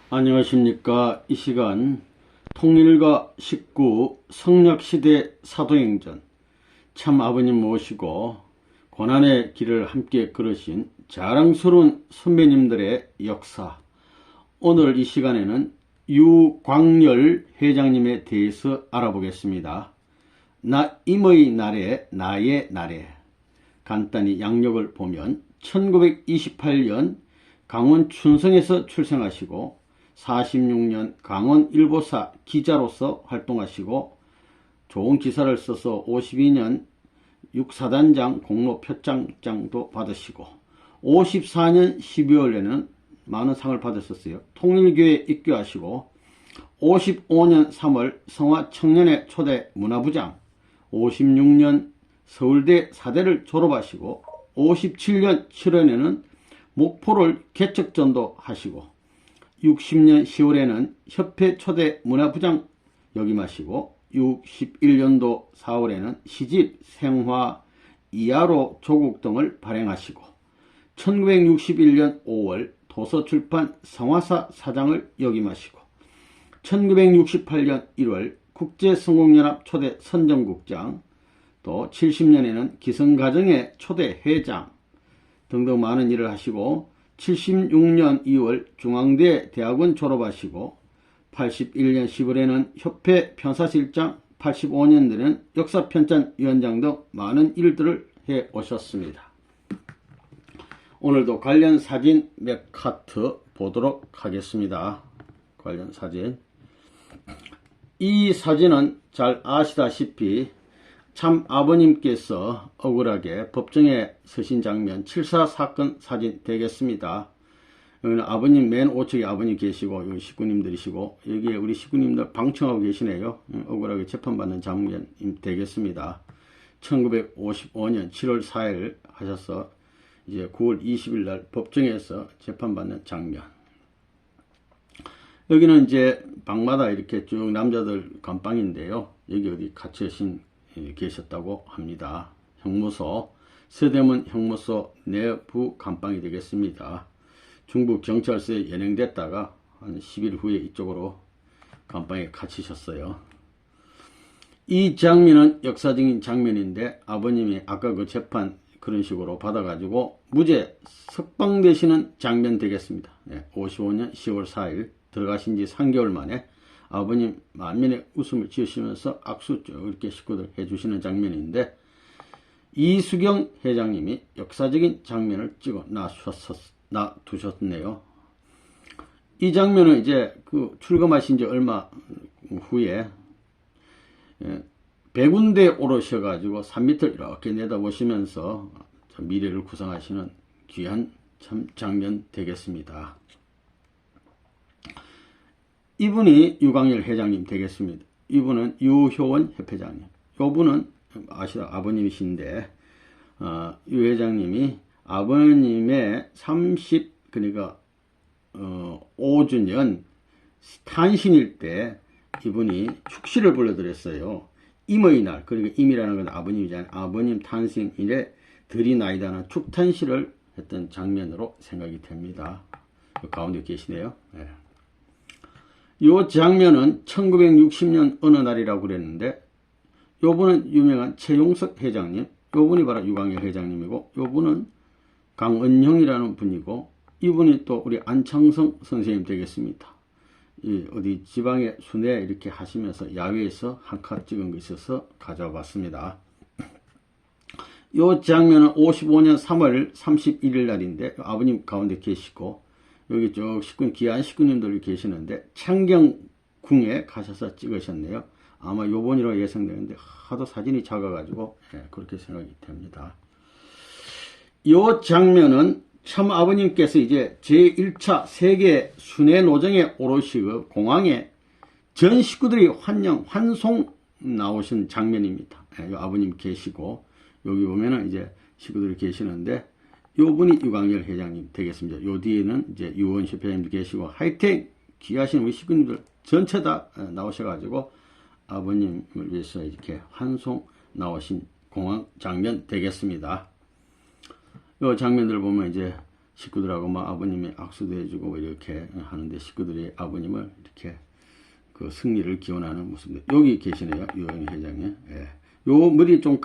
안녕하십니까. 이 시간 통일과 19 성략시대 사도행전 참 아버님 모시고 고난의 길을 함께 걸으신 자랑스러운 선배님들의 역사, 오늘 이 시간에는 유광열 회장님에 대해서 알아보겠습니다. 임의 날에 나의 날에 간단히 양력을 보면 1928년 강원 춘성에서 출생하시고 46년 강원일보사 기자로서 활동하시고 좋은 기사를 써서 52년 육사단장 공로 표창장도 받으시고 54년 12월에는 많은 상을 받았었어요. 통일교에 입교하시고 55년 3월 성화청년회 초대 문화부장, 56년 서울대 사대를 졸업하시고 57년 7월에는 목포를 개척전도 하시고 60년 10월에는 협회 초대 문화부장 역임하시고 61년도 4월에는 시집 생화 이하로 조국 등을 발행하시고 1961년 5월 도서출판 성화사 사장을 역임하시고 1968년 1월 국제성공연합 초대 선정국장, 또 70년에는 기성가정의 초대 회장 등등 많은 일을 하시고 76년 2월 중앙대 대학원 졸업하시고 81년 10월에는 협회 편사실장, 85년도에는 역사편찬위원장 등 많은 일들을 해 오셨습니다. 오늘도 관련 사진 몇 카트 보도록 하겠습니다. 관련 사진. 이 사진은 잘 아시다시피 참 아버님께서 억울하게 법정에 서신 장면 7.4 사건 사진 되겠습니다. 여기는 아버님 맨 우측에 아버님 계시고 여기 식구님들이시고 여기에 우리 식구님들 방청하고 계시네요. 억울하게 재판받는 장면 되겠습니다. 1955년 7월 4일 하셔서 이제 9월 20일 날 법정에서 재판받는 장면. 여기는 이제 방마다 이렇게 쭉 남자들 감방인데요. 여기 어디 같이 계셨다고 합니다. 형무소, 서대문 형무소 내부 감방이 되겠습니다. 중북 경찰서에 연행됐다가 한 10일 후에 이쪽으로 감방에 갇히셨어요. 이 장면은 역사적인 장면인데 아버님이 아까 그 재판 그런 식으로 받아가지고 무죄 석방되시는 장면 되겠습니다. 55년 10월 4일 들어가신 지 3개월 만에 아버님 만면에 웃음을 지으시면서 악수 쭉 이렇게 식구들 해주시는 장면인데, 이수경 회장님이 역사적인 장면을 찍어 놔두셨네요. 이 장면은 이제 그 출검하신 지 얼마 후에 백운대에 오르셔가지고 산밑을 이렇게 내다보시면서 미래를 구상하시는 귀한 참 장면 되겠습니다. 이분이 유광열 회장님 되겠습니다. 이분은 유효원 협회장님. 이분은 아버님이신데, 유 회장님이 아버님의 그러니까 5주년 탄신일 때 이분이 축시를 불러드렸어요. 임의 날, 그러니까 임이라는 건 아버님이잖아요. 아버님 탄생일에 들이나이다는 축탄시를 했던 장면으로 생각이 됩니다. 그 가운데 계시네요. 네. 이 장면은 1960년 어느 날이라고 그랬는데, 요분은 유명한 최용석 회장님, 요분이 바로 유광열 회장님이고, 요분은 강은형이라는 분이고, 이분이 또 우리 안창성 선생님 되겠습니다. 어디 지방의 순회 이렇게 하시면서 야외에서 한 컷 찍은 거 있어서 가져와 봤습니다. 이 장면은 55년 3월 31일 날인데, 아버님 가운데 계시고, 여기 쭉 귀한 식구님들이 계시는데 창경궁에 가셔서 찍으셨네요. 아마 요번이라고 예상되는데 하도 사진이 작아가지고 그렇게 생각이 됩니다. 이 장면은 참 아버님께서 이제 제1차 세계 순회노정에 오르시고 공항에 전 식구들이 환송 나오신 장면입니다. 아버님 계시고 여기 보면은 이제 식구들이 계시는데, 요분이 유광열 회장님 되겠습니다. 요 뒤에는 이제 유원식 회장님도 계시고, 하여튼 귀하신 우리 식구님들 전체 다 나오셔가지고 아버님을 위해서 이렇게 환송 나오신 공항 장면 되겠습니다. 요 장면들 보면 이제 식구들하고 막 아버님이 악수도 해주고 이렇게 하는데 식구들이 아버님을 이렇게 그 승리를 기원하는 모습입니다. 여기 계시네요. 유영희 회장님. 예. 요 머리 좀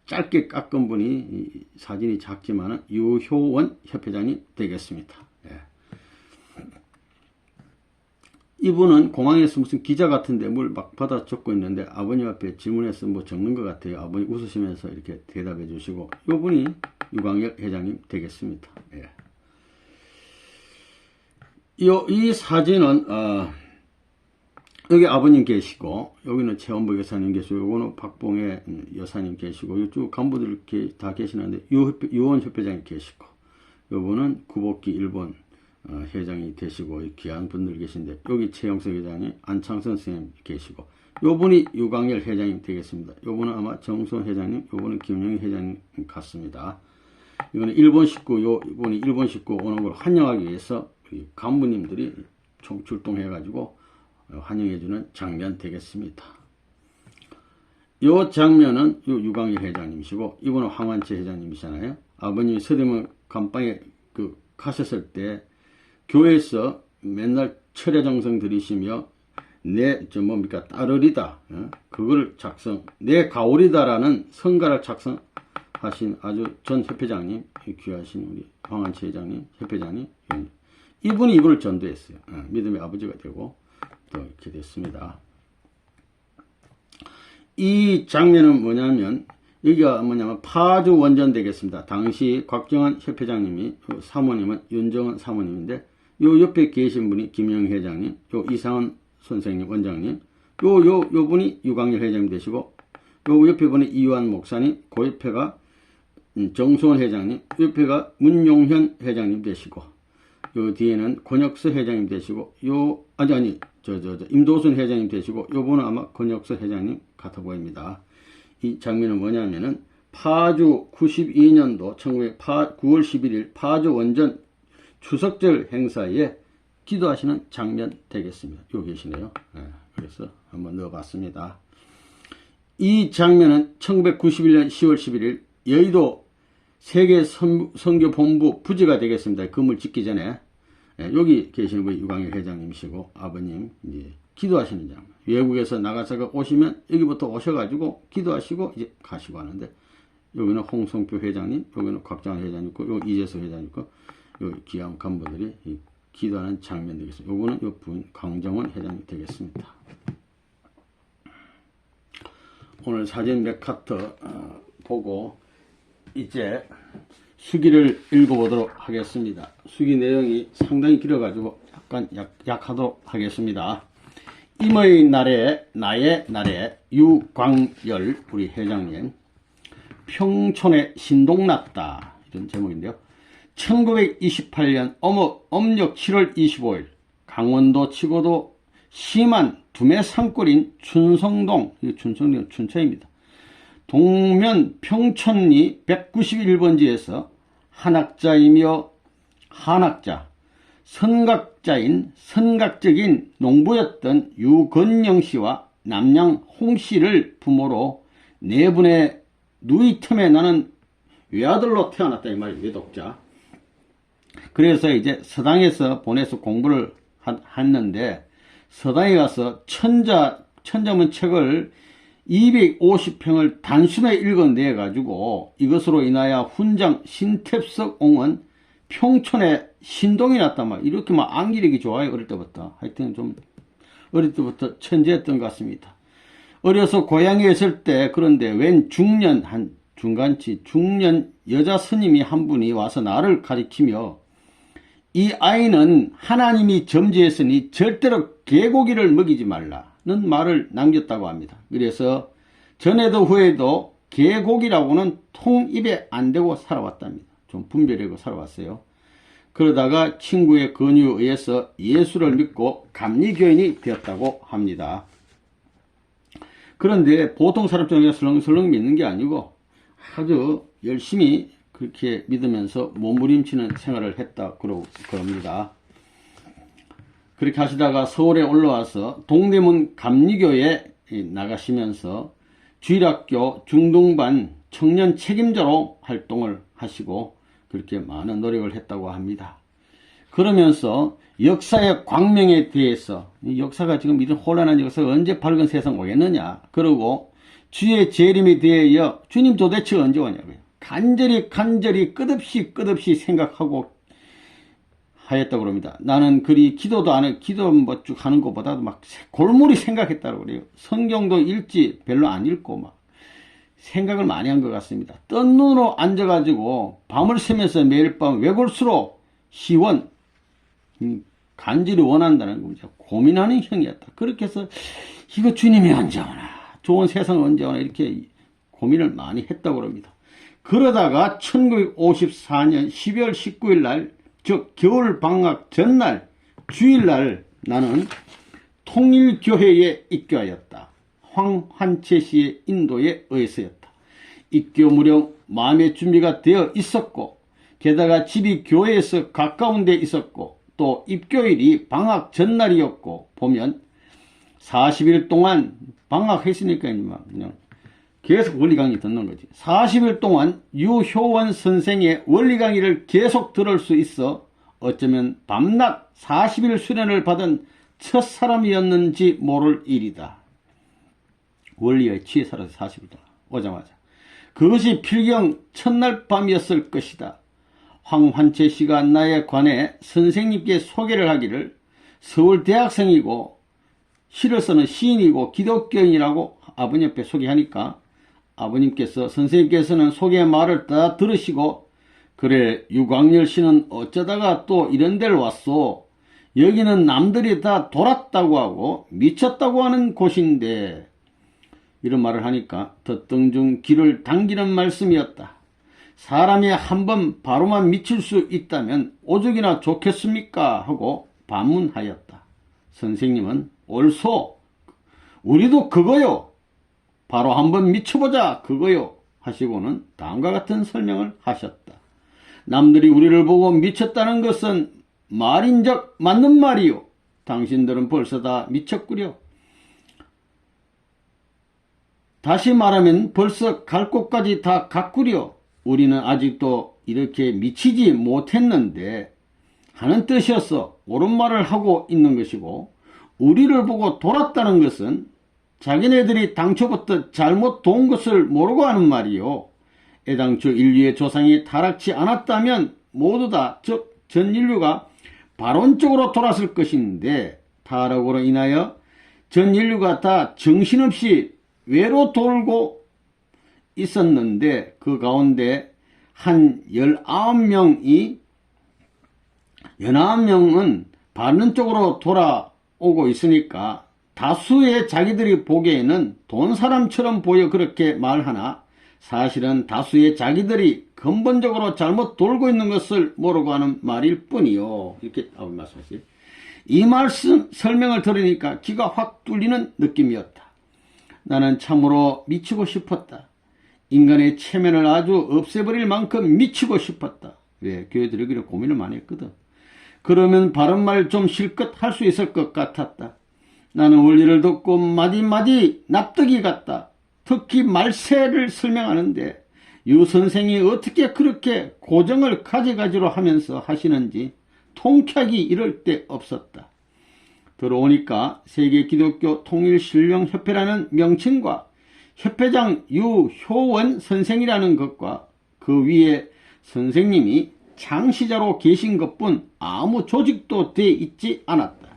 짧게 깎은 분이 사진이 작지만은 유효원 협회장님 되겠습니다. 예. 이분은 공항에서 무슨 기자 같은데 뭘 막 받아 적고 있는데 아버님 앞에 질문해서 뭐 적는 것 같아요. 아버님 웃으시면서 이렇게 대답해 주시고 요분이 유광열 회장님 되겠습니다. 예. 이 사진은 여기 아버님 계시고 여기는 최원복 여사님 계시고 요거는 박봉혜 여사님 계시고 쭉 간부들 이렇게 다 계시는데 유원 협회장이 계시고 요분은 구복기 일본 회장이 되시고 귀한 분들 계신데 여기 최영석 회장님, 안창선 선생님 계시고 요분이 유광열 회장님 되겠습니다. 요분은 아마 정선 회장님, 요분은 김영희 회장님 같습니다. 이거는 일본 식구, 요분이 일본 식구 오는 걸 환영하기 위해서 간부님들이 총 출동해가지고 환영해주는 장면 되겠습니다. 요 장면은 유광일 회장님이시고 이분은 황환채 회장님이잖아요. 아버님이 서대문 감방에 가셨을 때 교회에서 맨날 철야정성 들이시며 따르리다 그걸 내 가오리다라는 성가를 작성하신 아주 전 협회장님, 귀하신 우리 황환채 회장님, 협회장님, 이분이 이분을 전도했어요. 믿음의 아버지가 되고 또 이렇게 됐습니다. 이 장면은 뭐냐면 여기가 뭐냐면 파주 원전 되겠습니다. 당시 곽정환 협회장님이 사모님은 윤정은 사모님인데 요 옆에 계신 분이 김영 회장님, 요 이상은 선생님 원장님, 요 분이 유광열 회장님 되시고 요 옆에 분이 이유한 목사님, 그 옆에가 정수원 회장님, 옆에가 문용현 회장님 되시고 요 뒤에는 권혁서 회장님 되시고 임도순 회장님 되시고 요분은 아마 권혁서 회장님 같아 보입니다. 이 장면은 뭐냐면은 파주 92년도 9월 11일 파주 원전 추석절 행사에 기도하시는 장면 되겠습니다. 여기 계시네요. 그래서 한번 넣어봤습니다. 이 장면은 1991년 10월 11일 여의도 세계선교본부 부지가 되겠습니다. 건물 짓기 전에 여기 계시는 분이 유광일 회장님이시고 아버님 기도하시는 장면. 외국에서 나가서 오시면 여기부터 오셔가지고 기도하시고 이제 가시고 하는데 여기는 홍성표 회장님, 여기는 곽정환 회장님 있고 여기 이재석 회장님 있고 여기 귀한 간부들이 기도하는 장면 되겠습니다. 요거는 요 부인 강정원 회장님 되겠습니다. 오늘 사진 몇 카트 보고 이제 수기를 읽어보도록 하겠습니다. 수기 내용이 상당히 길어가지고 약간 약하도록 하겠습니다. 임의 날에 나의 날에 유광열 우리 회장님 평촌에 신동났다 이런 제목인데요. 1928년 음력 7월 25일 강원도 치고도 심한 두매 산골인 춘성동, 춘성동 춘천입니다. 동면 평촌리 191번지에서 한학자이며 한학자, 선각적인 농부였던 유건영 씨와 남양 홍 씨를 부모로 네 분의 누이 틈에 나는 외아들로 태어났다 이 말이에요. 외독자. 그래서 이제 서당에서 보내서 공부를 했는데 서당에 가서 천자문 책을 250평을 단숨에 읽어내 가지고 이것으로 인하여 훈장 신택석 옹은 평촌에 신동이 났단 말이에요. 이렇게 막 암기력이 좋아요. 어릴 때부터. 하여튼 좀 어릴 때부터 천재였던 것 같습니다. 어려서 고향에 있을 때 그런데 웬 중년 여자 스님이 한 분이 와서 나를 가리키며 이 아이는 하나님이 점지했으니 절대로 개고기를 먹이지 말라는 말을 남겼다고 합니다. 그래서 전에도 후에도 개고기라고는 통 입에 안 대고 살아왔답니다. 좀 분별하고 살아왔어요. 그러다가 친구의 권유에 의해서 예수를 믿고 감리교인이 되었다고 합니다. 그런데 보통 사람처럼 설렁설렁 믿는 게 아니고 아주 열심히 그렇게 믿으면서 몸부림치는 생활을 했다 그럽니다. 그렇게 하시다가 서울에 올라와서 동대문 감리교에 나가시면서 주일학교 중등반 청년 책임자로 활동을 하시고 그렇게 많은 노력을 했다고 합니다. 그러면서 역사의 광명에 대해서, 이 역사가 지금 이런 혼란한 역사가 언제 밝은 세상 오겠느냐, 그리고 주의 재림에 대하여 주님 도대체 언제 오냐고요. 간절히 끝없이 생각하고 하였다고 그럽니다. 나는 그리 기도도 안 해, 기도 뭐 쭉 하는 것보다도 막 골몰이 생각했다고 그래요. 성경도 읽지 별로 안 읽고 막 생각을 많이 한 것 같습니다. 뜬 눈으로 앉아가지고 밤을 새면서 매일 밤 외골수로 시원, 간절히 원한다는 겁니다. 고민하는 형이었다. 그렇게 해서 이거 주님이 언제 오나, 좋은 세상 언제 오나, 이렇게 고민을 많이 했다고 합니다. 그러다가 1954년 12월 19일 날, 즉 겨울 방학 전날 주일날 나는 통일교회에 입교하였다. 황환채 씨의 인도에 의해서였다. 입교 무렵 마음의 준비가 되어 있었고, 게다가 집이 교회에서 가까운 데 있었고, 또 입교일이 방학 전날이었고, 보면 40일 동안 방학했으니까 그냥 계속 원리 강의 듣는 거지. 40일 동안 유효원 선생의 원리 강의를 계속 들을 수 있어 어쩌면 밤낮 40일 수련을 받은 첫 사람이었는지 모를 일이다. 원리에 취해 살아서 40일 동안 오자마자. 그것이 필경 첫날 밤이었을 것이다. 황환채 씨가 나에 관해 선생님께 소개를 하기를 서울 대학생이고 시를 쓰는 시인이고 기독교인이라고 아버님 앞에 소개하니까 아버님께서, 선생님께서는 소개 말을 다 들으시고, 그래 유광열 씨는 어쩌다가 또 이런 데를 왔소. 여기는 남들이 다 돌았다고 하고 미쳤다고 하는 곳인데, 이런 말을 하니까 듣던 중 귀를 당기는 말씀이었다. 사람이 한번 바로만 미칠 수 있다면 오죽이나 좋겠습니까? 하고 반문하였다. 선생님은 옳소. 우리도 그거요. 바로 한번 미쳐보자 그거요 하시고는 다음과 같은 설명을 하셨다. 남들이 우리를 보고 미쳤다는 것은 말인적 맞는 말이요. 당신들은 벌써 다 미쳤구려. 다시 말하면 벌써 갈 곳까지 다 갔구려. 우리는 아직도 이렇게 미치지 못했는데 하는 뜻이어서 옳은 말을 하고 있는 것이고, 우리를 보고 돌았다는 것은 자기네들이 당초부터 잘못 돈 것을 모르고 하는 말이요. 애당초 인류의 조상이 타락치 않았다면 모두 다, 즉 전 인류가 발원적으로 돌았을 것인데, 타락으로 인하여 전 인류가 다 정신없이 외로 돌고 있었는데, 그 가운데 한 19명은 바른 쪽으로 돌아오고 있으니까 다수의 자기들이 보기에는 돈 사람처럼 보여 그렇게 말하나, 사실은 다수의 자기들이 근본적으로 잘못 돌고 있는 것을 모르고 하는 말일 뿐이요. 이렇게 말씀하시죠. 이 말씀 설명을 들으니까 귀가 확 뚫리는 느낌이었다. 나는 참으로 미치고 싶었다. 인간의 체면을 아주 없애버릴 만큼 미치고 싶었다. 왜? 교회 들어오기를 고민을 많이 했거든. 그러면 바른 말 좀 실컷 할 수 있을 것 같았다. 나는 원리를 듣고 마디마디 납득이 갔다. 특히 말세를 설명하는데 유 선생이 어떻게 그렇게 고정을 가지가지로 하면서 하시는지 통쾌하기 이럴 데 없었다. 들어오니까 세계기독교 통일신령협회라는 명칭과 협회장 유효원 선생이라는 것과 그 위에 선생님이 창시자로 계신 것뿐 아무 조직도 돼 있지 않았다.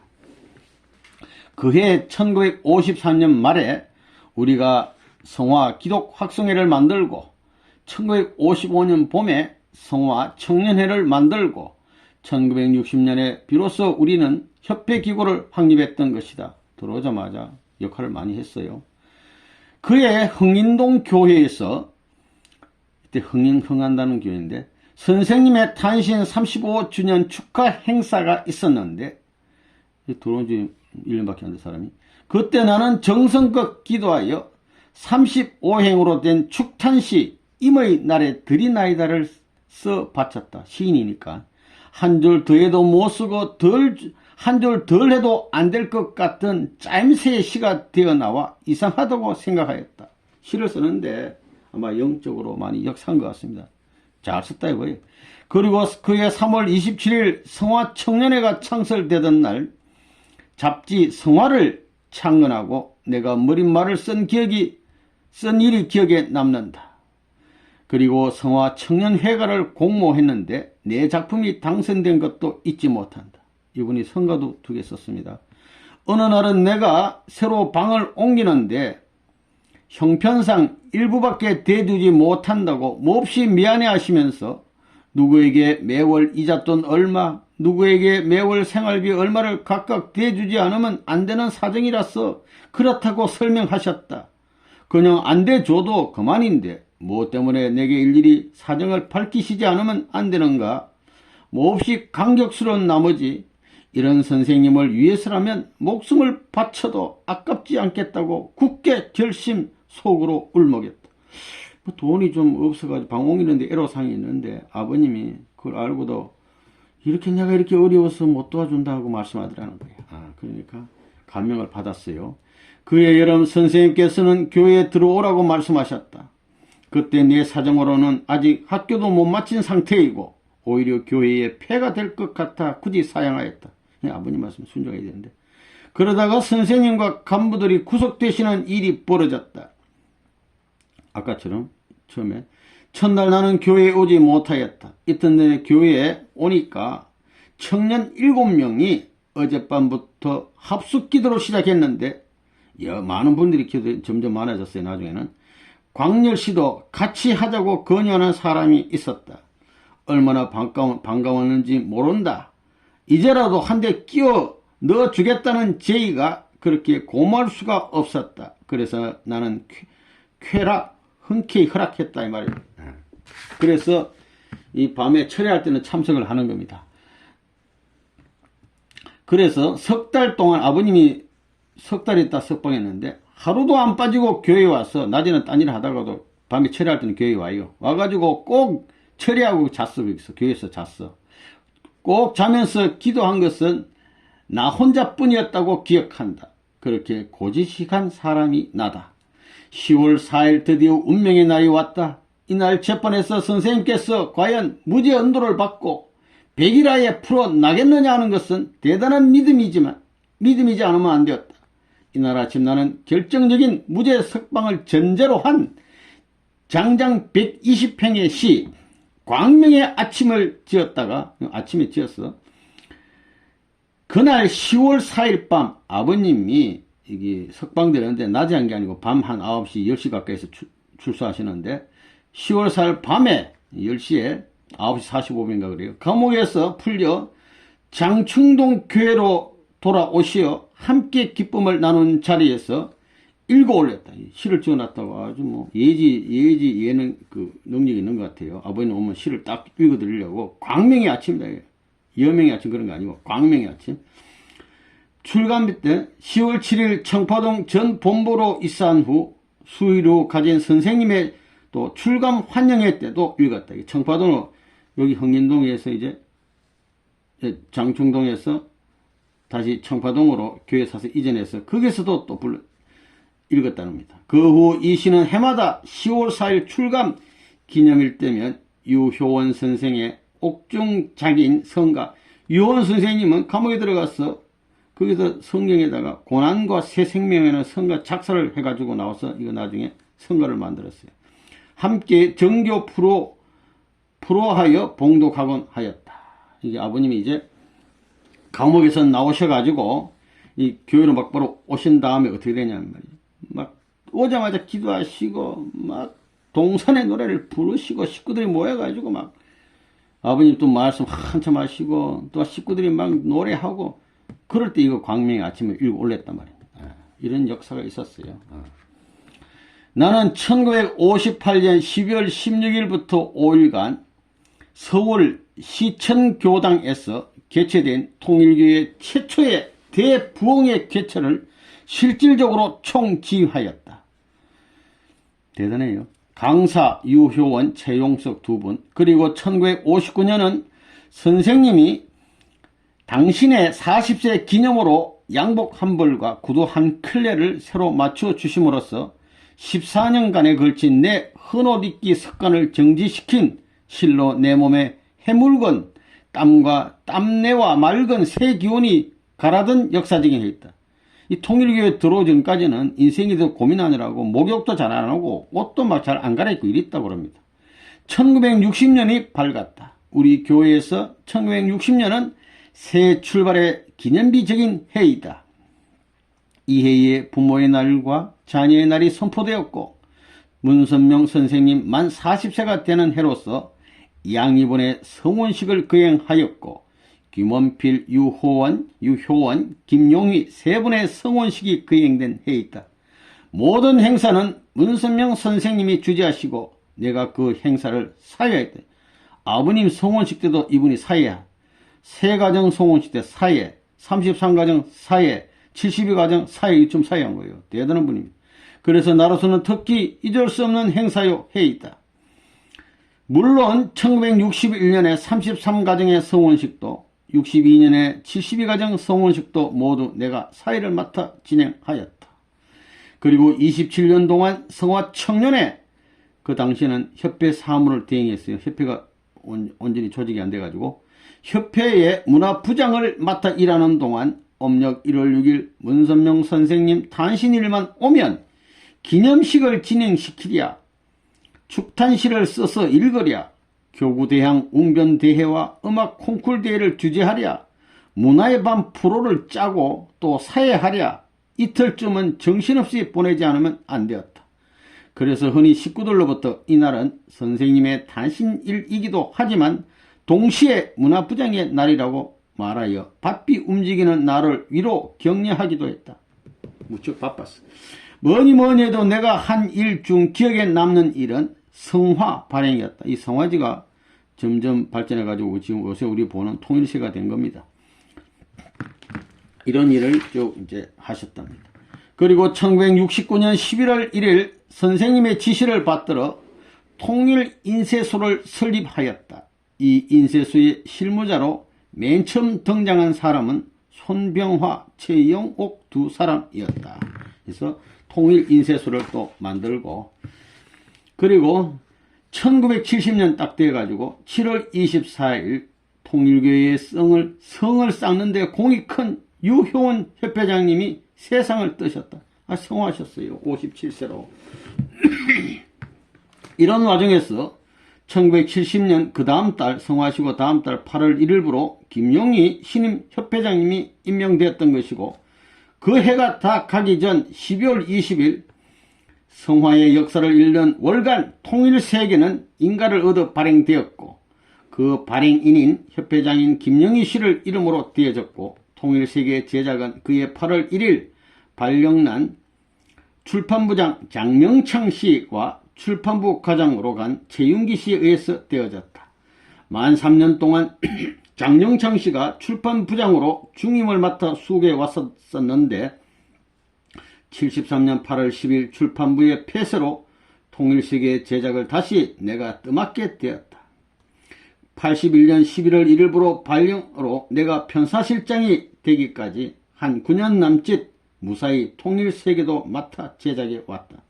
그해 1953년 말에 우리가 성화 기독 확성회를 만들고 1955년 봄에 성화 청년회를 만들고 1960년에 비로소 우리는 협회기구를 확립했던 것이다. 들어오자마자 역할을 많이 했어요. 그해 흥인동 교회에서, 그때 흥한다는 교회인데, 선생님의 탄신 35주년 축하 행사가 있었는데, 들어온 지 1년밖에 안 된 사람이, 그때 나는 정성껏 기도하여 35행으로 된 축탄시 임의 날에 드리나이다를 써 바쳤다. 시인이니까 한 줄 더해도 못 쓰고 한 줄 덜 해도 안 될 것 같은 짜임새의 시가 되어 나와 이상하다고 생각하였다. 시를 쓰는데 아마 영적으로 많이 역사한 것 같습니다. 잘 썼다 이거예요. 그리고 그해 3월 27일 성화청년회가 창설되던 날 잡지 성화를 창건하고 내가 머릿말을 쓴 일이 기억에 남는다. 그리고 성화청년회가를 공모했는데 내 작품이 당선된 것도 잊지 못한다. 이분이 성가도 2개 썼습니다. 어느 날은 내가 새로 방을 옮기는데 형편상 일부밖에 대주지 못한다고 몹시 미안해 하시면서 누구에게 매월 이잣돈 얼마, 누구에게 매월 생활비 얼마를 각각 대주지 않으면 안 되는 사정이라서 그렇다고 설명하셨다. 그냥 안 대줘도 그만인데 뭐 때문에 내게 일일이 사정을 밝히시지 않으면 안 되는가? 몹시 감격스러운 나머지 이런 선생님을 위해서라면 목숨을 바쳐도 아깝지 않겠다고 굳게 결심 속으로 울먹였다. 돈이 좀 없어가지고 방 옮기는데 애로사항이 있는데 아버님이 그걸 알고도 이렇게 내가 이렇게 어려워서 못 도와준다고 말씀하더라는 거예요. 그러니까 감명을 받았어요. 그해 여름 선생님께서는 교회에 들어오라고 말씀하셨다. 그때 내 사정으로는 아직 학교도 못 마친 상태이고 오히려 교회에 폐가 될 것 같아 굳이 사양하였다. 아버님 말씀 순종해야 되는데 그러다가 선생님과 간부들이 구속되시는 일이 벌어졌다. 아까처럼 처음에 첫날 나는 교회에 오지 못하였다. 이튿날에 교회에 오니까 청년 7명이 어젯밤부터 합숙기도로 시작했는데 많은 분들이 기도 점점 많아졌어요. 나중에는 광렬시도 같이 하자고 권유하는 사람이 있었다. 얼마나 반가웠는지 모른다. 이제라도 한 대 끼워 넣어주겠다는 제의가 그렇게 고마울 수가 없었다. 그래서 나는 흔쾌히 허락했다 이 말이에요. 그래서 이 밤에 철회할 때는 참석을 하는 겁니다. 그래서 석 달 동안 아버님이 석 달 있다 석방했는데 하루도 안 빠지고 교회에 와서 낮에는 딴 일 하다가도 밤에 철회할 때는 교회에 와요. 와가지고 꼭 철회하고 잤어. 거기서 교회에서 잤어. 꼭 자면서 기도한 것은 나 혼자뿐이었다고 기억한다. 그렇게 고지식한 사람이 나다. 10월 4일 드디어 운명의 날이 왔다. 이날 재판에서 선생님께서 과연 무죄 언도를 받고 백일하에 풀어나겠느냐 하는 것은 대단한 믿음이지 않으면 안 되었다. 이날 아침 나는 결정적인 무죄 석방을 전제로 한 장장 120평의 시 광명의 아침을 지었다가 아침에 지었어. 그날 10월 4일 밤 아버님이 이게 석방되는데 낮에 한 게 아니고 밤 한 9시 10시 가까이서 출소하시는데 10월 4일 밤에 10시에 9시 45분인가 그래요. 감옥에서 풀려 장충동 교회로 돌아오시어 함께 기쁨을 나눈 자리에서 읽어 올렸다. 시를 지어놨다고 아주 뭐 예능 그 능력이 있는 것 같아요. 아버님 오면 시를 딱 읽어 드리려고 광명의 아침이다. 여명의 아침 그런 거 아니고 광명의 아침. 출간비 때 10월 7일 청파동 전 본부로 입사한 후 수의로 가진 선생님의 또 출감 환영회 때도 읽었다. 청파동으로 여기 흥인동에서 이제 장충동에서 다시 청파동으로 교회 사서 이전해서 거기서도 또 읽었다는 겁니다. 그 후 이 시는 해마다 10월 4일 출감 기념일 때면 유효원 선생의 옥중작인 성가, 유효원 선생님은 감옥에 들어가서 거기서 성경에다가 고난과 새 생명에는 성가 작사를 해가지고 나와서 이거 나중에 성가를 만들었어요. 함께 정교 프로하여 봉독하곤 하였다. 이게 아버님이 이제 감옥에서 나오셔가지고 이 교회로 막 바로 오신 다음에 어떻게 되냐면 말이에요. 막 오자마자 기도하시고 막 동산의 노래를 부르시고 식구들이 모여가지고 막 아버님 또 말씀 한참 하시고 또 식구들이 막 노래하고 그럴 때 이거 광명의 아침을 읽어 올렸단 말이에요. 이런 역사가 있었어요. 나는 1958년 12월 16일부터 5일간 서울 시천교당에서 개최된 통일교회 최초의 대부흥회 개최를 실질적으로 총지휘하였다. 대단해요. 강사 유효원, 최용석 2분, 그리고 1959년은 선생님이 당신의 40세 기념으로 양복 한 벌과 구두 한 켤레를 새로 맞춰 주심으로써 14년간에 걸친 내 헌옷 입기 습관을 정지시킨 실로 내 몸에 해물건 땀과 땀내와 맑은 새 기운이 가라던 역사적인 해였다. 이 통일교에 들어오기 전까지는 인생이 더 고민하느라고 목욕도 잘 안 하고 옷도 막 잘 안 갈아입고 이랬다고 합니다. 1960년이 밝았다. 우리 교회에서 1960년은 새 출발의 기념비적인 해이다. 이 해에 부모의 날과 자녀의 날이 선포되었고 문선명 선생님 만 40세가 되는 해로서 양이번의 성혼식을 거행하였고 김원필, 유효원, 김용희 세 분의 성혼식이 거행된 해이다. 모든 행사는 문선명 선생님이 주재하시고 내가 그 행사를 사회했다. 아버님 성혼식 때도 이분이 사회야. 세가정 성혼식 때 사회, 33가정 사회, 72가정 사회, 이쯤 사회한 거예요. 대단한 분입니다. 그래서 나로서는 특히 잊을 수 없는 행사요 해이다. 물론 1961년에 33가정의 성혼식도 62년에 72가정 성혼식도 모두 내가 사회를 맡아 진행하였다. 그리고 27년 동안 성화청년회 그 당시에는 협회 사무를 대행했어요. 협회가 온전히 조직이 안 돼가지고 협회의 문화부장을 맡아 일하는 동안 음력 1월 6일 문선명 선생님 탄신일만 오면 기념식을 진행시키랴, 축탄시를 써서 읽으랴, 교구대항 웅변대회와 음악 콩쿨대회를 주재하랴, 문화의 밤 프로를 짜고 또 사회하랴, 이틀쯤은 정신없이 보내지 않으면 안 되었다. 그래서 흔히 식구들로부터 이날은 선생님의 탄신일이기도 하지만 동시에 문화부장의 날이라고 말하여 바삐 움직이는 나를 위로 격려하기도 했다. 무척 바빴어. 뭐니 해도 내가 한 일 중 기억에 남는 일은 성화 발행이었다. 이 성화지가 점점 발전해가지고 지금 요새 우리 보는 통일시가 된 겁니다. 이런 일을 쭉 이제 하셨답니다. 그리고 1969년 11월 1일 선생님의 지시를 받들어 통일인쇄소를 설립하였다. 이 인쇄소의 실무자로 맨 처음 등장한 사람은 손병화, 최영옥 두 사람이었다. 그래서 통일인쇄소를 또 만들고 그리고 1970년 딱 돼가지고 7월 24일 통일교회의 성을 쌓는데 공이 큰 유효원 협회장님이 세상을 뜨셨다. 성화하셨어요. 57세로. 이런 와중에서 1970년 그 다음 달 성화하시고 다음 달 8월 1일부로 김용희 신임 협회장님이 임명되었던 것이고 그 해가 다 가기 전 12월 20일 성화의 역사를 읽는 월간 통일세계는 인가를 얻어 발행되었고 그 발행인인 협회장인 김영희 씨를 이름으로 되어졌고 통일세계 제작은 그해 8월 1일 발령난 출판부장 장명창 씨와 출판부 과장으로 간 최윤기 씨에 의해서 되어졌다. 만 3년 동안 장명창 씨가 출판부장으로 중임을 맡아 수고해 왔었는데 73년 8월 10일 출판부의 폐쇄로 통일세계 제작을 다시 내가 뜸맞게 되었다. 81년 11월 1일부로 발령으로 내가 편사실장이 되기까지 한 9년 남짓 무사히 통일세계도 맡아 제작해 왔다.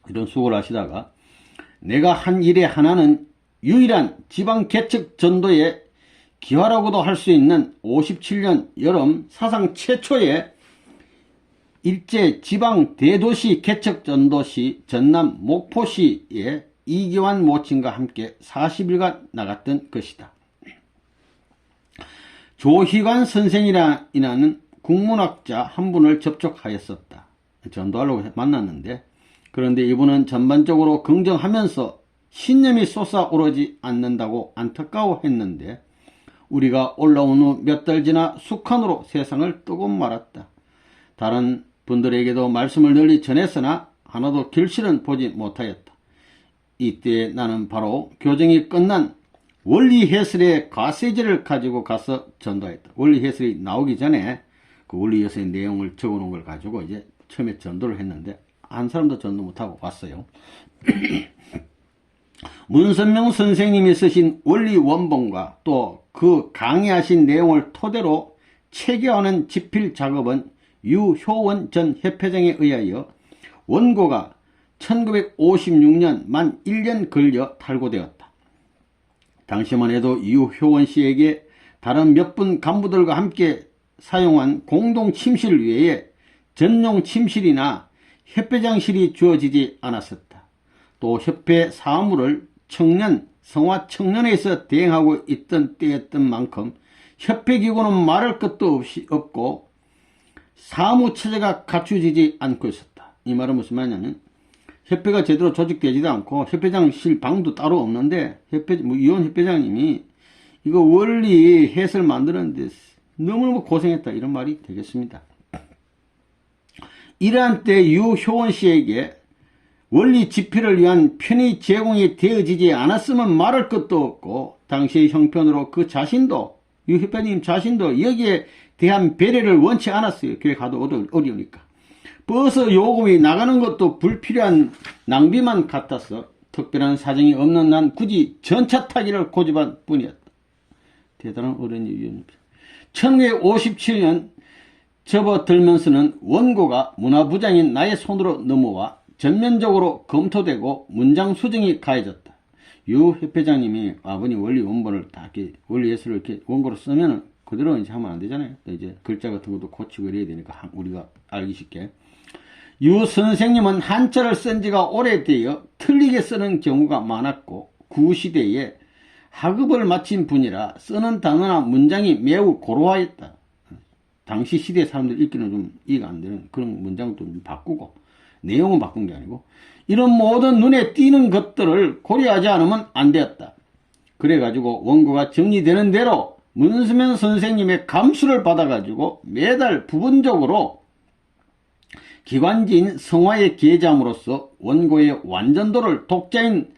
이런 수고를 하시다가 내가 한 일의 하나는 유일한 지방개척 전도의 기화라고도 할 수 있는 57년 여름 사상 최초의 일제 지방 대도시 개척 전도시 전남 목포시에 이기환 모친과 함께 40일간 나갔던 것이다. 조희관 선생이라는 국문학자 한 분을 접촉하였었다. 전도하려고 만났는데 그런데 이분은 전반적으로 긍정하면서 신념이 솟아오르지 않는다고 안타까워했는데 우리가 올라온 후 몇 달 지나 숙한으로 세상을 뜨고 말았다. 다른 분들에게도 말씀을 널리 전했으나 하나도 결실은 보지 못하였다. 이때 나는 바로 교정이 끝난 원리해설의 가세지를 가지고 가서 전도했다. 원리해설이 나오기 전에 그 원리해설의 내용을 적어놓은 걸 가지고 이제 처음에 전도를 했는데 한 사람도 전도 못하고 왔어요. 문선명 선생님이 쓰신 원리 원본과 또 그 강의하신 내용을 토대로 체계하는 집필 작업은 유효원 전 협회장에 의하여 원고가 1956년 만 1년 걸려 탈고되었다. 당시만 해도 유효원 씨에게 다른 몇 분 간부들과 함께 사용한 공동 침실 외에 전용 침실이나 협회장실이 주어지지 않았었다. 또 협회 사무를 성화청년에서 대행하고 있던 때였던 만큼 협회기구는 말할 것도 없고 사무체제가 갖추어지지 않고 있었다. 이 말은 무슨 말이냐면 협회가 제대로 조직되지도 않고 협회장실 방도 따로 없는데 이원 협회장님이 이거 원리 해설 만드는데 너무너무 고생했다, 이런 말이 되겠습니다. 이러한 때 유효원 씨에게 원리 집필을 위한 편의 제공이 되어지지 않았으면 말할 것도 없고 당시의 형편으로 그 자신도 유 협회님 자신도 여기에 대한 배려를 원치 않았어요. 그래 가도 어려우니까. 버스 요금이 나가는 것도 불필요한 낭비만 같아서 특별한 사정이 없는 난 굳이 전차 타기를 고집한 뿐이었다. 대단한 어른이입니다. 1957년 접어들면서는 원고가 문화부장인 나의 손으로 넘어와 전면적으로 검토되고 문장 수정이 가해졌다. 유 협회장님이 아버님 원리 원본을 다 이렇게 원리 예술을 이렇게 원고로 쓰면은 그대로 이제 하면 안 되잖아요. 이제 글자 같은 것도 고치고 이래야 되니까 우리가 알기 쉽게. 유 선생님은 한자를 쓴 지가 오래되어 틀리게 쓰는 경우가 많았고 구시대에 학업을 마친 분이라 쓰는 단어나 문장이 매우 고루하였다. 당시 시대 사람들 읽기는 좀 이해가 안 되는 그런 문장도 좀 바꾸고 내용은 바꾼 게 아니고 이런 모든 눈에 띄는 것들을 고려하지 않으면 안 되었다. 그래가지고 원고가 정리되는 대로 문수명 선생님의 감수를 받아가지고 매달 부분적으로 기관지인 성화에 게재함으로써 원고의 완전도를 독자인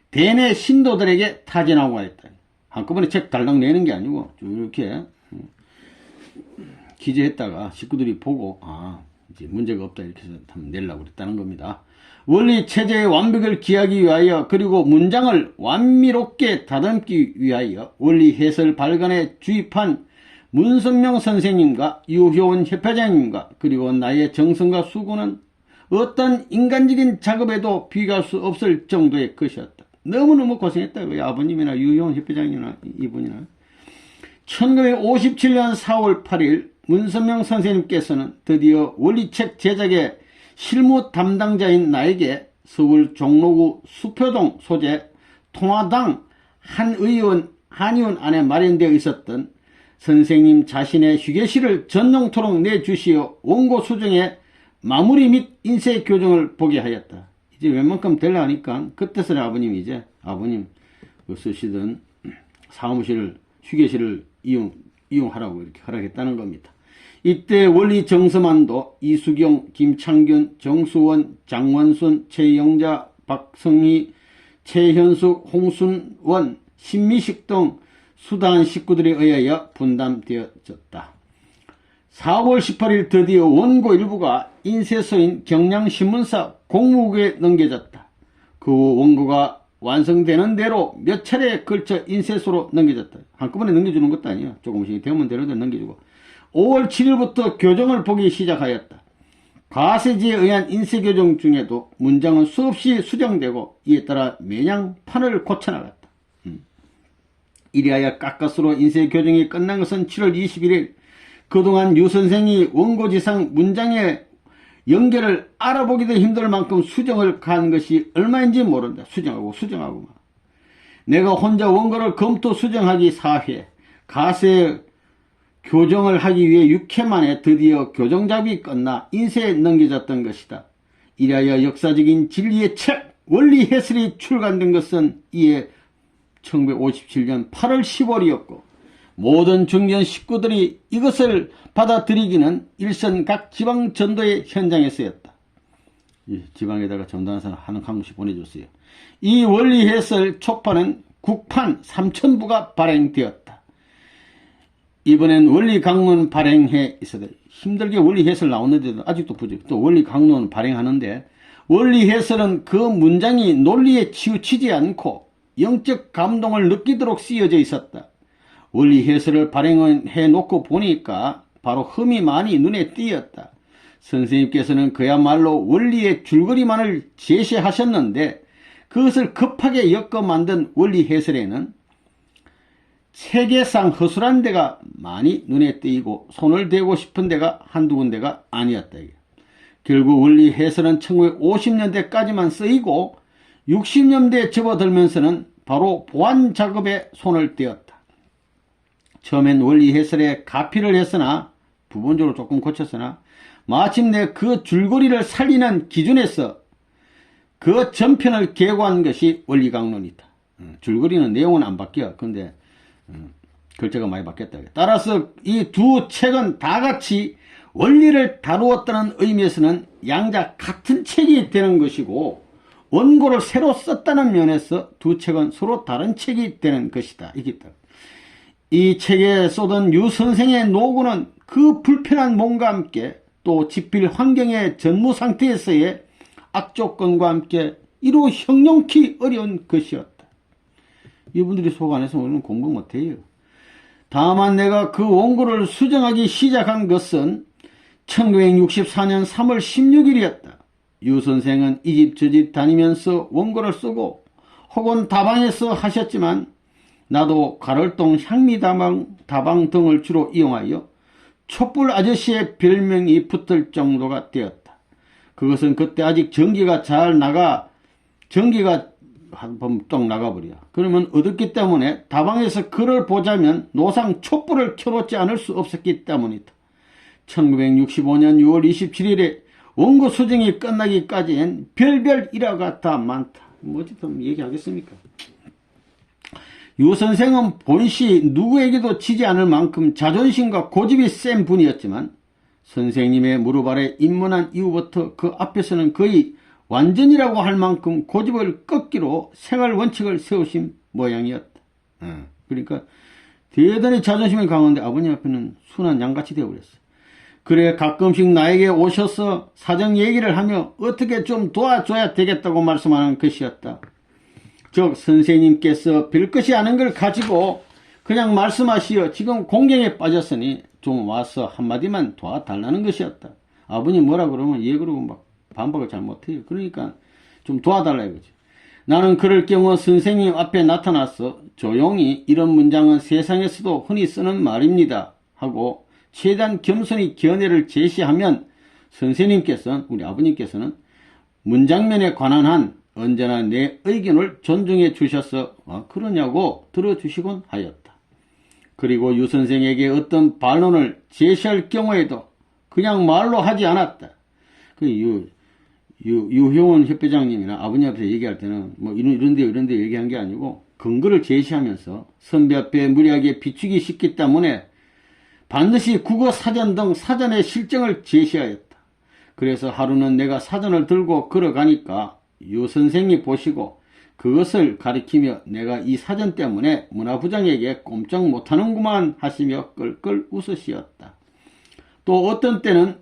대내 신도들에게 타진하고 했다. 한꺼번에 책 달랑 내는 게 아니고 이렇게 기재했다가 식구들이 보고 이제 문제가 없다 이렇게 해서 한번 내려고 그랬다는 겁니다. 원리 체제의 완벽을 기하기 위하여 그리고 문장을 완미롭게 다듬기 위하여 원리 해설 발간에 주입한 문선명 선생님과 유효원 협회장님과 그리고 나의 정성과 수고는 어떤 인간적인 작업에도 비교할 수 없을 정도의 것이었다. 너무너무 고생했다고요. 아버님이나 유효원 협회장님이나 이분이나. 1957년 4월 8일 문선명 선생님께서는 드디어 원리책 제작의 실무 담당자인 나에게 서울 종로구 수표동 소재 통화당 한의원 안에 마련되어 있었던 선생님 자신의 휴게실을 전용토록 내주시어 원고 수정의 마무리 및 인쇄 교정을 보게 하였다. 이제 웬만큼 되려 하니까 그때서는 아버님이 이제 아버님 쓰시던 사무실을 휴게실을 이용하라고 이렇게 허락했다는 겁니다. 이때 원리 정서만도 이수경, 김창균, 정수원, 장원순, 최영자, 박성희, 최현숙, 홍순원, 신미식 등 수다한 식구들에 의하여 분담되어졌다. 4월 18일 드디어 원고 일부가 인쇄소인 경량신문사 공무국에 넘겨졌다. 그 원고가 완성되는 대로 몇 차례에 걸쳐 인쇄소로 넘겨졌다. 한꺼번에 넘겨주는 것도 아니야. 조금씩 되면 되는 대로 넘겨주고 5월 7일부터 교정을 보기 시작하였다. 가세지에 의한 인쇄 교정 중에도 문장은 수없이 수정되고 이에 따라 매년 판을 고쳐나갔다. 이리하여 가까스로 인쇄 교정이 끝난 것은 7월 21일. 그동안 유 선생이 원고지상 문장의 연결을 알아보기도 힘들 만큼 수정을 간 것이 얼마인지 모른다. 수정하고 막. 내가 혼자 원고를 검토 수정하기 4회, 가세 교정을 하기 위해 6회 만에 드디어 교정작업이 끝나 인쇄에 넘겨졌던 것이다. 이리하여 역사적인 진리의 책 원리 해설이 출간된 것은 이에 1957년 8월 10월이었고 모든 중견 식구들이 이것을 받아들이기는 일선 각 지방 전도의 현장에서였다. 지방에다가 전도하는 사람 한 강씩 보내줬어요. 이 원리 해설 초판은 국판 3,000부가 발행되었다. 이번엔 원리 강론 발행해 있어도 힘들게 원리 해설 나오는데도 아직도 부족. 또 원리 강론 발행하는데 원리 해설은 그 문장이 논리에 치우치지 않고 영적 감동을 느끼도록 쓰여져 있었다. 원리 해설을 발행해 놓고 보니까 바로 흠이 많이 눈에 띄었다. 선생님께서는 그야말로 원리의 줄거리만을 제시하셨는데 그것을 급하게 엮어 만든 원리 해설에는 세계상 허술한 데가 많이 눈에 띄고 손을 대고 싶은 데가 한두 군데가 아니었다. 결국 원리 해설은 1950년대까지만 쓰이고 60년대에 접어들면서는 바로 보완 작업에 손을 떼었다. 처음엔 원리 해설에 가피를 했으나 부분적으로 조금 고쳤으나 마침내 그 줄거리를 살리는 기준에서 그 전편을 개고한 것이 원리강론이다. 줄거리는 내용은 안 바뀌어. 근데 글자가 많이 바뀌었다. 따라서 이 두 책은 다 같이 원리를 다루었다는 의미에서는 양자 같은 책이 되는 것이고 원고를 새로 썼다는 면에서 두 책은 서로 다른 책이 되는 것이다. 이 책에 쏟은 유 선생의 노고는 그 불편한 몸과 함께 또 집필 환경의 전무 상태에서의 악조건과 함께 이루 형용키 어려운 것이었다. 이분들이 속 안에서 우리는 공부 못해요. 다만 내가 그 원고를 수정하기 시작한 것은 1964년 3월 16일이었다. 유 선생은 이 집 저 집 다니면서 원고를 쓰고 혹은 다방에서 하셨지만 나도 가rol동 향미다방 등을 주로 이용하여 촛불 아저씨의 별명이 붙을 정도가 되었다. 그것은 그때 아직 전기가 한번 뚝 나가버려. 그러면 어둡기 때문에 다방에서 글을 보자면 노상 촛불을 켜놓지 않을 수 없었기 때문이다. 1965년 6월 27일에 원고 수정이 끝나기까지엔 별별 일화가 다 많다. 어쨌든 얘기하겠습니까? 유 선생은 본시 누구에게도 지지 않을 만큼 자존심과 고집이 센 분이었지만 선생님의 무릎 아래 입문한 이후부터 그 앞에서는 거의 완전이라고 할 만큼 고집을 꺾기로 생활 원칙을 세우신 모양이었다. 그러니까 대단히 자존심이 강한데 아버님 앞에는 순한 양같이 되어버렸어. 그래 가끔씩 나에게 오셔서 사정 얘기를 하며 어떻게 좀 도와줘야 되겠다고 말씀하는 것이었다. 즉 선생님께서 별것이 아닌 걸 가지고 그냥 말씀하시어 지금 공경에 빠졌으니 좀 와서 한마디만 도와달라는 것이었다. 아버님 뭐라 그러면 예 그러고 막 반박을 잘 못해요. 그러니까 좀 도와달라 이거지. 나는 그럴 경우 선생님 앞에 나타나서 조용히 이런 문장은 세상에서도 흔히 쓰는 말입니다 하고 최대한 겸손히 견해를 제시하면 선생님께서는 우리 아버님께서는 문장면에 관한 한 언제나 내 의견을 존중해 주셔서 그러냐고 들어주시곤 하였다. 그리고 유 선생에게 어떤 반론을 제시할 경우에도 그냥 말로 하지 않았다. 유효원 협회장님이나 아버님 앞에서 얘기할 때는 뭐 이런데 얘기한 게 아니고 근거를 제시하면서 선배 앞에 무리하게 비추기 쉽기 때문에 반드시 국어 사전 등 사전의 실정을 제시하였다. 그래서 하루는 내가 사전을 들고 걸어가니까 유 선생이 보시고 그것을 가리키며 내가 이 사전 때문에 문화부장에게 꼼짝 못하는구만 하시며 끌끌 웃으시었다. 또 어떤 때는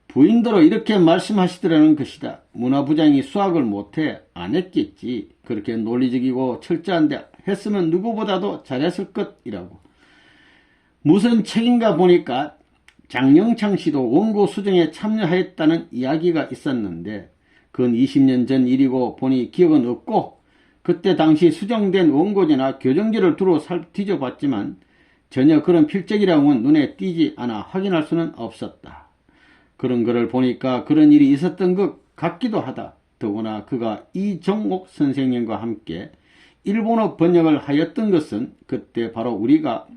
부인대로 이렇게 말씀하시더라는 것이다. 문화부장이 수학을 못해 안 했겠지. 그렇게 논리적이고 철저한데 했으면 누구보다도 잘했을 것이라고. 무슨 책인가 보니까 장영창 씨도 원고 수정에 참여하였다는 이야기가 있었는데 그건 20년 전 일이고 보니 기억은 없고 그때 당시 수정된 원고지나 교정지를 두루 뒤져봤지만 전혀 그런 필적이라고는 눈에 띄지 않아 확인할 수는 없었다. 그런 글을 보니까 그런 일이 있었던 것 같기도 하다. 더구나 그가 이정옥 선생님과 함께 일본어 번역을 하였던 것은 그때 바로 우리가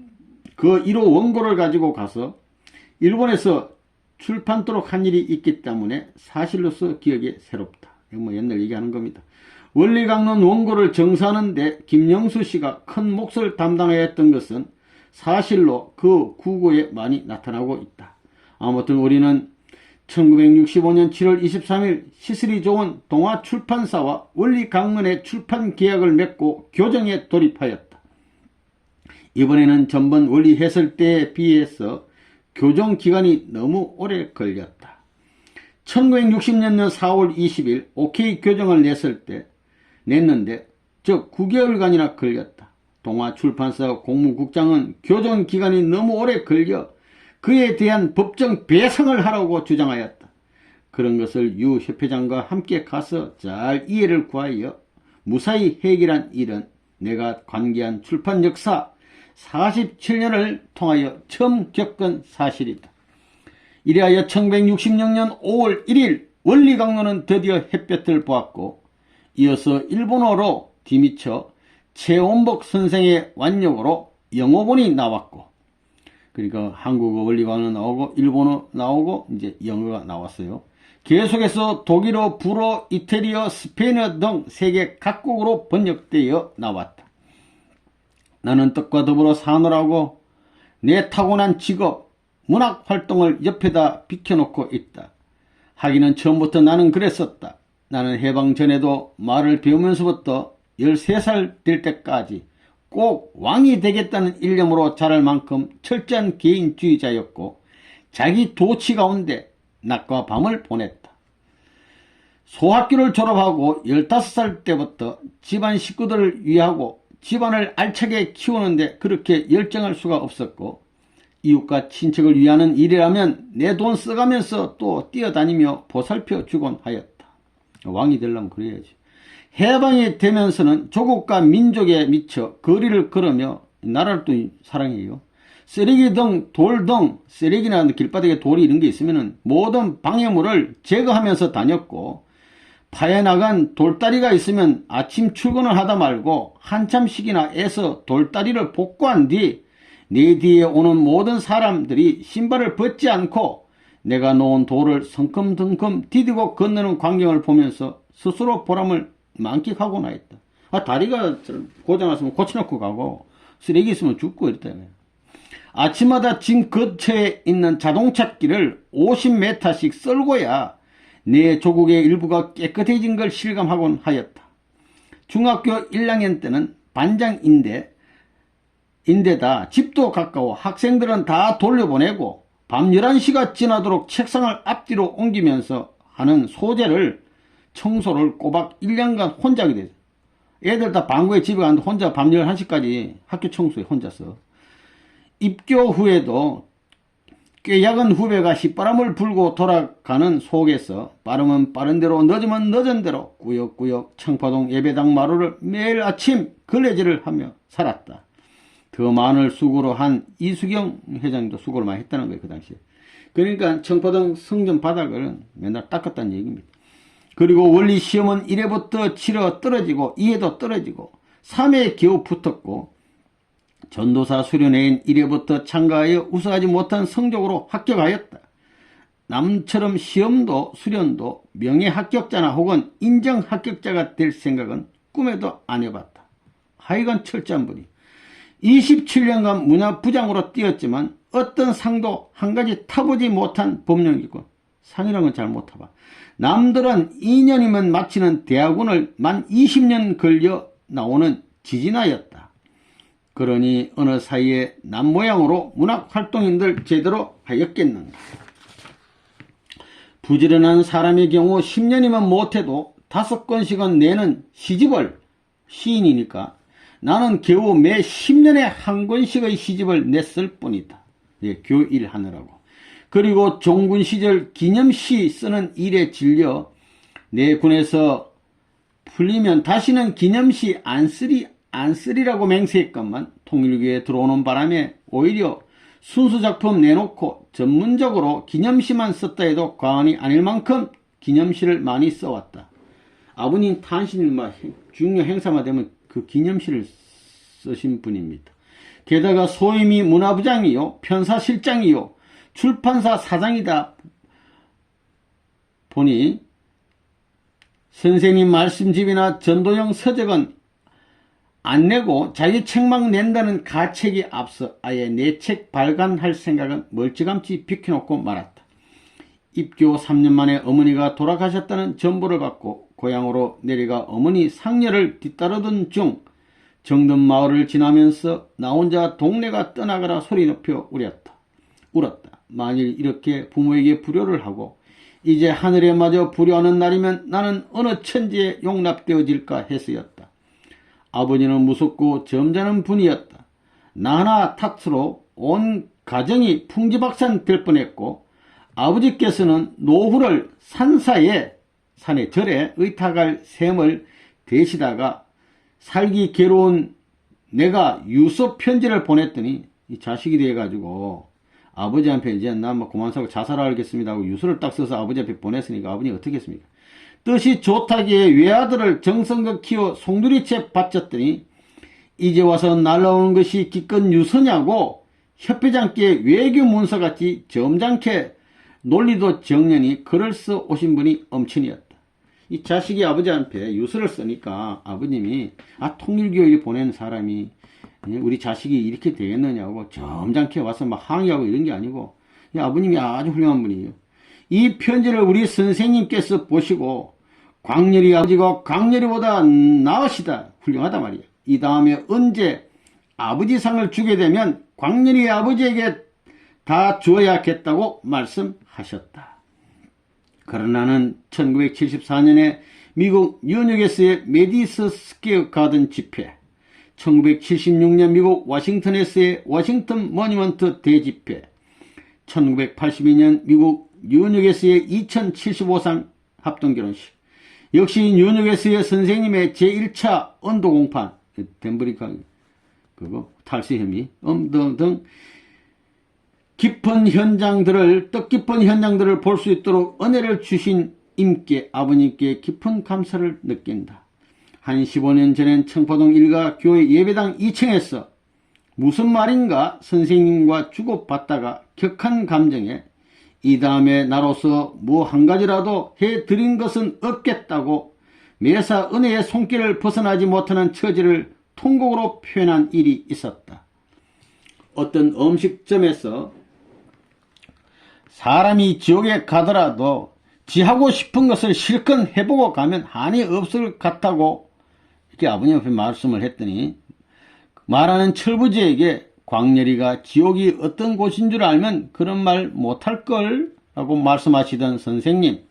그 1호 원고를 가지고 가서 일본에서 출판토록 한 일이 있기 때문에 사실로서 기억이 새롭다. 뭐 옛날 얘기하는 겁니다. 원리강론 원고를 정사하는데 김영수 씨가 큰 몫을 담당하였던 것은 사실로 그 구고에 많이 나타나고 있다. 아무튼 우리는 1965년 7월 23일 시슬이 좋은 동아출판사와 원리강론의 출판 계약을 맺고 교정에 돌입하였다. 이번에는 전번 원리 해설 때에 비해서 교정 기간이 너무 오래 걸렸다. 1960년 4월 20일 OK 교정을 냈는데 즉 9개월간이나 걸렸다. 동아출판사 공무국장은 교정 기간이 너무 오래 걸려 그에 대한 법정 배상을 하라고 주장하였다. 그런 것을 유 협회장과 함께 가서 잘 이해를 구하여 무사히 해결한 일은 내가 관계한 출판 역사 47년을 통하여 처음 겪은 사실이다. 이래하여 1966년 5월 1일 원리강론은 드디어 햇볕을 보았고, 이어서 일본어로 뒤미쳐 최원복 선생의 완역으로 영어본이 나왔고, 그러니까 한국어 원리강론 나오고 일본어 나오고 이제 영어가 나왔어요. 계속해서 독일어, 불어, 이태리어, 스페인어 등 세계 각국으로 번역되어 나왔다. 나는 뜻과 더불어 사느라고 내 타고난 직업, 문학 활동을 옆에다 비켜놓고 있다. 하기는 처음부터 나는 그랬었다. 나는 해방 전에도 말을 배우면서부터 13살 될 때까지 꼭 왕이 되겠다는 일념으로 자랄 만큼 철저한 개인주의자였고, 자기 도치 가운데 낮과 밤을 보냈다. 소학교를 졸업하고 15살 때부터 집안 식구들을 위하고 집안을 알차게 키우는데 그렇게 열정할 수가 없었고, 이웃과 친척을 위하는 일이라면 내 돈 써가면서 또 뛰어다니며 보살펴 주곤 하였다. 왕이 되려면 그래야지. 해방이 되면서는 조국과 민족에 미쳐 거리를 걸으며 나라를 또 사랑해요. 쓰레기 등, 돌 등, 쓰레기나 길바닥에 돌이 이런 게 있으면 모든 방해물을 제거하면서 다녔고, 파여나간 돌다리가 있으면 아침 출근을 하다 말고 한참씩이나 애써 돌다리를 복구한 뒤 내 뒤에 오는 모든 사람들이 신발을 벗지 않고 내가 놓은 돌을 성큼성큼 디디고 건너는 광경을 보면서 스스로 보람을 만끽하고나 했다. 다리가 고장났으면 고쳐놓고 가고 쓰레기 있으면 줍고 이랬다. 아침마다 집 근처에 있는 자동차길을 50m씩 썰고야 내 조국의 일부가 깨끗해진 걸 실감하곤 하였다. 중학교 1학년 때는 반장인데다 집도 가까워 학생들은 다 돌려보내고 밤 11시가 지나도록 책상을 앞뒤로 옮기면서 하는 소재를 청소를 꼬박 1년간 혼자 하게 됐어요. 애들 다 방구에 집에 갔는데 혼자 밤 11시까지 학교 청소에 혼자서. 입교 후에도 꽤 작은 후배가 시바람을 불고 돌아가는 속에서 빠르면 빠른 대로 늦으면 늦은 대로 꾸역꾸역 청파동 예배당 마루를 매일 아침 걸레질을 하며 살았다. 더 많은 수고로 한 이수경 회장도 수고를 많이 했다는 거예요, 그 당시에. 그러니까 청파동 성전 바닥을 맨날 닦았다는 얘기입니다. 그리고 원리 시험은 1회부터 7회 떨어지고 2회도 떨어지고 3회에 겨우 붙었고, 전도사 수련회인 1회부터 참가하여 우수하지 못한 성적으로 합격하였다. 남처럼 시험도 수련도 명예 합격자나 혹은 인정 합격자가 될 생각은 꿈에도 안 해봤다. 하여간 철저한 분이 27년간 문화부장으로 뛰었지만 어떤 상도 한 가지 타보지 못한 법령이고, 상이라는 건 잘 못 타봐. 남들은 2년이면 마치는 대학원을 만 20년 걸려 나오는 지진아였다. 그러니 어느 사이에 남모양으로 문학활동인들 제대로 하였겠는가. 부지런한 사람의 경우 10년이면 못해도 5권씩은 내는 시집을, 시인이니까 나는 겨우 매 10년에 한 권씩의 시집을 냈을 뿐이다. 예, 교일하느라고. 그리고 종군 시절 기념시 쓰는 일에 질려 내 군에서 풀리면 다시는 기념시 안 쓰리라고 맹세했건만 통일교에 들어오는 바람에 오히려 순수작품 내놓고 전문적으로 기념시만 썼다 해도 과언이 아닐 만큼 기념시를 많이 써왔다. 아버님 탄신일마 중요 행사만 되면 그 기념시를 쓰신 분입니다. 게다가 소임이 문화부장이요, 편사실장이요, 출판사 사장이다 보니 선생님 말씀집이나 전도형 서적은 안 내고 자기 책만 낸다는 가책이 앞서 아예 내 책 발간할 생각은 멀찌감치 비켜놓고 말았다. 입교 3년 만에 어머니가 돌아가셨다는 전보를 받고 고향으로 내려가 어머니 상려를 뒤따르던 중 정든 마을을 지나면서 나 혼자 동네가 떠나가라 소리 높여 울었다. 만일 이렇게 부모에게 불효를 하고 이제 하늘에 마저 불효하는 날이면 나는 어느 천지에 용납되어질까 해서였다. 아버지는 무섭고 점잖은 분이었다. 나 하나 탓으로 온 가정이 풍지박산 될 뻔했고, 아버지께서는 노후를 산에 절에 의탁할 셈을 대시다가 살기 괴로운 내가 유서 편지를 보냈더니 이 자식이 돼가지고 아버지한테 이제 나 뭐 그만 살고 자살하겠습니다 하고 유서를 딱 써서 아버지한테 보냈으니까 아버님이 어떻게 했습니까? 뜻이 좋다기에 외아들을 정성껏 키워 송두리째 바쳤더니 이제 와서 날라오는 것이 기껏 유서냐고 협회장께 외교 문서같이 점잖게 논리도 정연히 글을 써 오신 분이 엄천이었다. 이 자식이 아버지한테 유서를 쓰니까 아버님이 통일교육에 보낸 사람이 우리 자식이 이렇게 되겠느냐고 점잖게 와서 막 항의하고 이런 게 아니고 아버님이 아주 훌륭한 분이에요. 이 편지를 우리 선생님께서 보시고 광렬이 아버지가 광렬이보다 나으시다 훌륭하다 말이야. 이 다음에 언제 아버지상을 주게 되면 광렬이 아버지에게 다 주어야겠다고 말씀하셨다. 그러나는 1974년에 미국 뉴욕에서의 메디슨 스퀘어 가든 집회, 1976년 미국 워싱턴에서의 워싱턴 모니먼트 대집회, 1982년 미국 뉴욕에서의 2075상 합동결혼식, 역시 뉴욕에서의 선생님의 제1차 언도공판, 덴브리카 그거 탈세 혐의, 등 뜻깊은 현장들을 볼 수 있도록 은혜를 주신 임께 아버님께 깊은 감사를 느낀다. 한 15년 전엔 청포동 일가 교회 예배당 2층에서 무슨 말인가 선생님과 주고받다가 격한 감정에 이 다음에 나로서 뭐 한 가지라도 해드린 것은 없겠다고 매사 은혜의 손길을 벗어나지 못하는 처지를 통곡으로 표현한 일이 있었다. 어떤 음식점에서 사람이 지옥에 가더라도 지 하고 싶은 것을 실컷 해보고 가면 한이 없을 것 같다고 이렇게 아버님 앞에 말씀을 했더니 말하는 철부지에게 광렬이가 지옥이 어떤 곳인 줄 알면 그런 말 못할걸 라고 말씀하시던 선생님,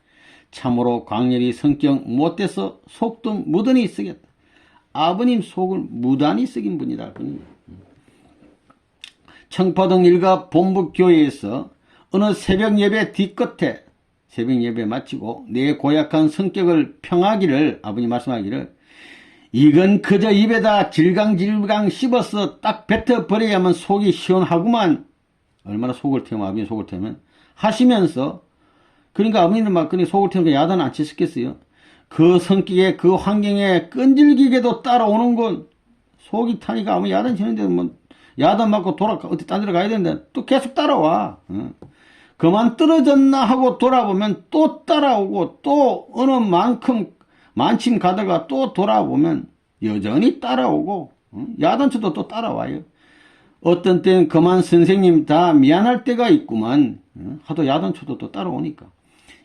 참으로 광렬이 성격 못돼서 속도 무던히 쓰겠다. 아버님 속을 무단히 썩인 분이다. 청포동 일가 본부교회에서 어느 새벽 예배 뒤끝에 새벽 예배 마치고 내 고약한 성격을 평하기를 아버님 말씀하기를 이건 그저 입에다 질강질강 씹어서 딱 뱉어버려야만 속이 시원하구만. 얼마나 속을 태우면 아버님 속을 태우면 하시면서 그러니까 아버님은 막 그냥 속을 태우니까 야단 안 치셨겠어요. 그 성격에 그 환경에 끈질기게도 따라오는 건 속이 타니까 아무 야단 치는데 뭐 야단 맞고 어디 딴 데로 가야 되는데 또 계속 따라와. 그만 떨어졌나 하고 돌아보면 또 따라오고 또 어느 만침 가다가 또 돌아보면 여전히 따라오고 야단쳐도 또 따라와요. 어떤 때는 그만 선생님 다 미안할 때가 있구만. 하도 야단쳐도 또 따라오니까.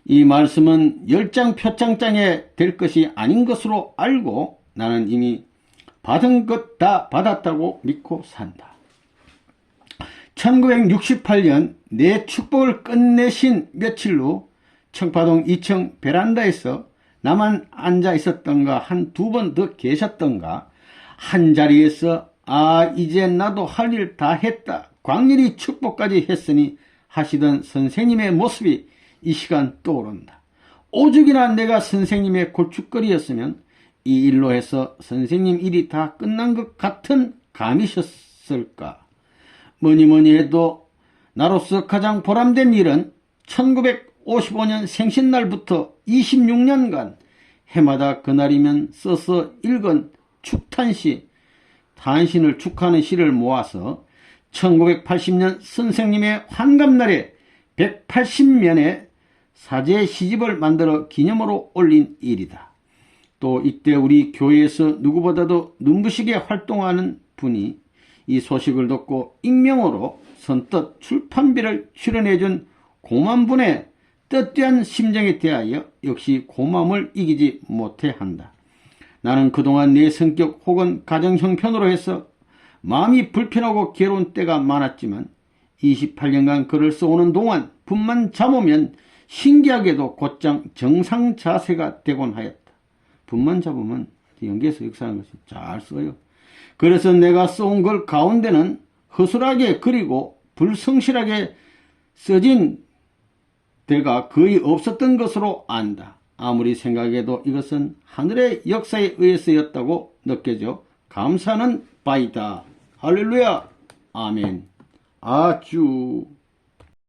이 말씀은 열장 표창장에 될 것이 아닌 것으로 알고 나는 이미 받은 것 다 받았다고 믿고 산다. 1968년 내 축복을 끝내신 며칠 후 청파동 2층 베란다에서 나만 앉아 있었던가 한 두 번 더 계셨던가 한 자리에서 이제 나도 할 일 다 했다. 광렬히 축복까지 했으니 하시던 선생님의 모습이 이 시간 떠오른다. 오죽이나 내가 선생님의 골칫거리였으면 이 일로 해서 선생님 일이 다 끝난 것 같은 감이셨을까. 뭐니 해도 나로서 가장 보람된 일은 1955년 생신날부터 26년간 해마다 그날이면 써서 읽은 축탄시, 탄신을 축하하는 시를 모아서 1980년 선생님의 환갑날에 180면의 사제 시집을 만들어 기념으로 올린 일이다. 또 이때 우리 교회에서 누구보다도 눈부시게 활동하는 분이 이 소식을 듣고 익명으로 선뜻 출판비를 출연해준 고마운 분의 뜻대한 심정에 대하여 역시 고마움을 이기지 못해 한다. 나는 그동안 내 성격 혹은 가정 형편으로 해서 마음이 불편하고 괴로운 때가 많았지만 28년간 글을 써오는 동안 분만 잡으면 신기하게도 곧장 정상 자세가 되곤 하였다. 분만 잡으면 연기에서 역사하는 것이 잘 써요. 그래서 내가 써온 글 가운데는 허술하게 그리고 불성실하게 써진 데가 거의 없었던 것으로 안다. 아무리 생각해도 이것은 하늘의 역사에 의해서였다고 느껴져 감사는 바이다. 할렐루야. 아멘. 아주